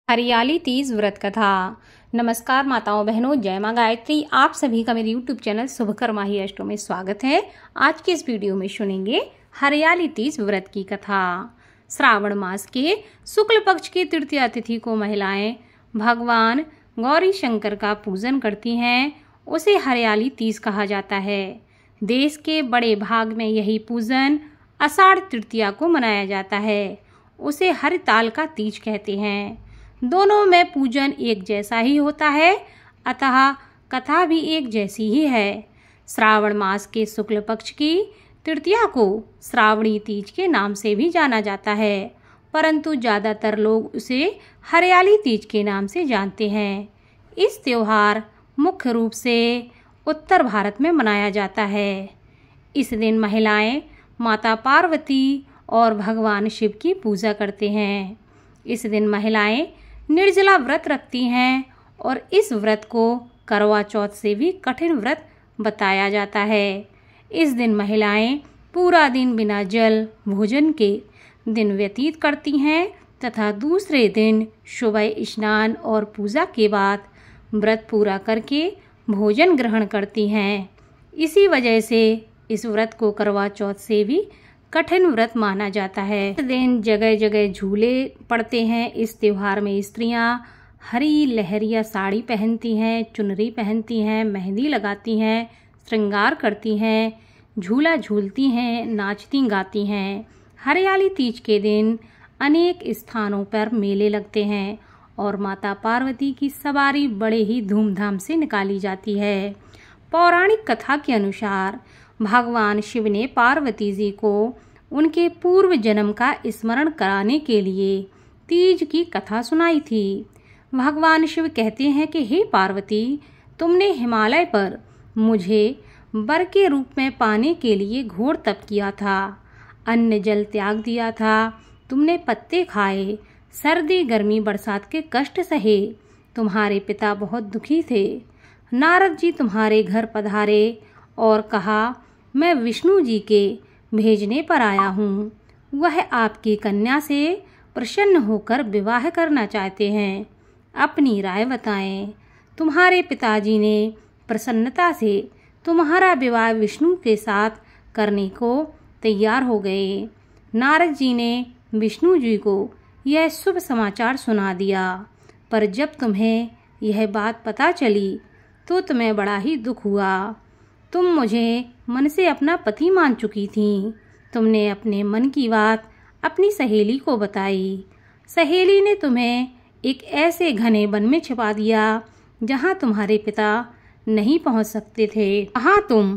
हरियाली तीज व्रत कथा। नमस्कार माताओं बहनों, जय मां गायत्री। आप सभी का मेरे YouTube चैनल शुभकर्मा ही अष्टों में स्वागत है। आज के इस वीडियो में सुनेंगे हरियाली तीज व्रत की कथा। श्रावण मास के शुक्ल पक्ष की तृतीया तिथि को महिलाएं भगवान गौरी शंकर का पूजन करती हैं। उसे हरियाली तीज कहा जाता है। देश के बड़े भाग में यही पूजन आषाढ़ तृतीया को मनाया जाता है। उसे हरिताल का तीज कहते हैं। दोनों में पूजन एक जैसा ही होता है, अतः कथा भी एक जैसी ही है। श्रावण मास के शुक्ल पक्ष की तृतीया को श्रावणी तीज के नाम से भी जाना जाता है, परंतु ज़्यादातर लोग उसे हरियाली तीज के नाम से जानते हैं। इस त्योहार मुख्य रूप से उत्तर भारत में मनाया जाता है। इस दिन महिलाएं माता पार्वती और भगवान शिव की पूजा करते हैं। इस दिन महिलाएं निर्जला व्रत रखती हैं और इस व्रत को करवा चौथ से भी कठिन व्रत बताया जाता है। इस दिन महिलाएं पूरा दिन बिना जल भोजन के दिन व्यतीत करती हैं तथा दूसरे दिन सुबह स्नान और पूजा के बाद व्रत पूरा करके भोजन ग्रहण करती हैं। इसी वजह से इस व्रत को करवा चौथ से भी कठिन व्रत माना जाता है। इस दिन जगह जगह झूले पड़ते हैं। इस त्योहार में स्त्रियां हरी लहरिया साड़ी पहनती हैं, चुनरी पहनती हैं, मेहंदी लगाती हैं, श्रृंगार करती हैं, झूला झूलती हैं, नाचती गाती हैं। हरियाली तीज के दिन अनेक स्थानों पर मेले लगते हैं और माता पार्वती की सवारी बड़े ही धूमधाम से निकाली जाती है। पौराणिक कथा के अनुसार भगवान शिव ने पार्वती जी को उनके पूर्व जन्म का स्मरण कराने के लिए तीज की कथा सुनाई थी। भगवान शिव कहते हैं कि हे पार्वती, तुमने हिमालय पर मुझे वर के रूप में पाने के लिए घोर तप किया था, अन्न जल त्याग दिया था, तुमने पत्ते खाए, सर्दी गर्मी बरसात के कष्ट सहे। तुम्हारे पिता बहुत दुखी थे। नारद जी तुम्हारे घर पधारे और कहा, मैं विष्णु जी के भेजने पर आया हूँ। वह आपकी कन्या से प्रसन्न होकर विवाह करना चाहते हैं। अपनी राय बताएं। तुम्हारे पिताजी ने प्रसन्नता से तुम्हारा विवाह विष्णु के साथ करने को तैयार हो गए। नारद जी ने विष्णु जी को यह शुभ समाचार सुना दिया, पर जब तुम्हें यह बात पता चली तो तुम्हें बड़ा ही दुख हुआ। तुम मुझे मन से अपना पति मान चुकी थी। तुमने अपने मन की बात अपनी सहेली को बताई। सहेली ने तुम्हें एक ऐसे घने वन में छिपा दिया जहाँ तुम्हारे पिता नहीं पहुँच सकते थे। वहाँ तुम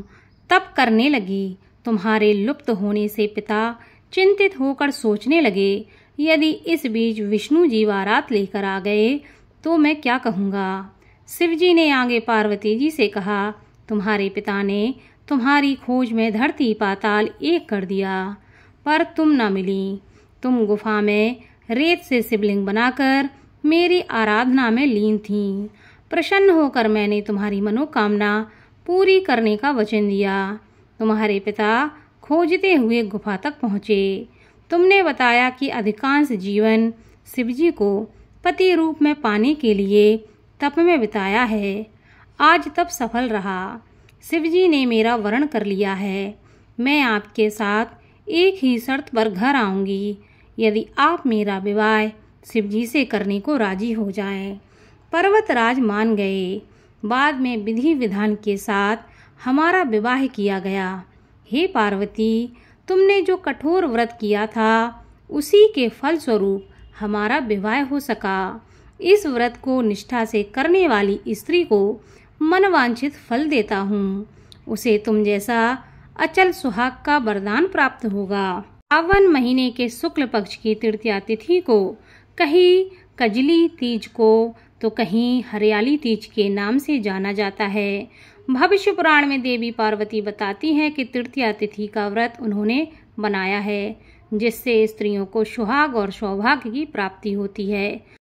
तप करने लगी। तुम्हारे लुप्त होने से पिता चिंतित होकर सोचने लगे, यदि इस बीच विष्णु जी बारात लेकर आ गए तो मैं क्या कहूँगा। शिव जी ने आगे पार्वती जी से कहा, तुम्हारे पिता ने तुम्हारी खोज में धरती पाताल एक कर दिया, पर तुम न मिली। तुम गुफा में रेत से शिवलिंग बनाकर मेरी आराधना में लीन थी। प्रसन्न होकर मैंने तुम्हारी मनोकामना पूरी करने का वचन दिया। तुम्हारे पिता खोजते हुए गुफा तक पहुँचे। तुमने बताया कि अधिकांश जीवन शिवजी को पति रूप में पाने के लिए तप में बिताया है। आज तप सफल रहा। शिवजी ने मेरा वरण कर लिया है। मैं आपके साथ एक ही शर्त पर घर आऊंगी, यदि आप मेरा विवाह शिवजी से करने को राजी हो जाएं। पर्वतराज मान गए। बाद में विधि विधान के साथ हमारा विवाह किया गया। हे पार्वती, तुमने जो कठोर व्रत किया था उसी के फलस्वरूप हमारा विवाह हो सका। इस व्रत को निष्ठा से करने वाली स्त्री को मनवांछित फल देता हूँ। उसे तुम जैसा अचल सुहाग का वरदान प्राप्त होगा। सावन महीने के शुक्ल पक्ष की तृतीया तिथि को कहीं कजली तीज को तो कहीं हरियाली तीज के नाम से जाना जाता है। भविष्य पुराण में देवी पार्वती बताती हैं कि तृतीया तिथि का व्रत उन्होंने बनाया है, जिससे स्त्रियों को सुहाग और सौभाग्य की प्राप्ति होती है।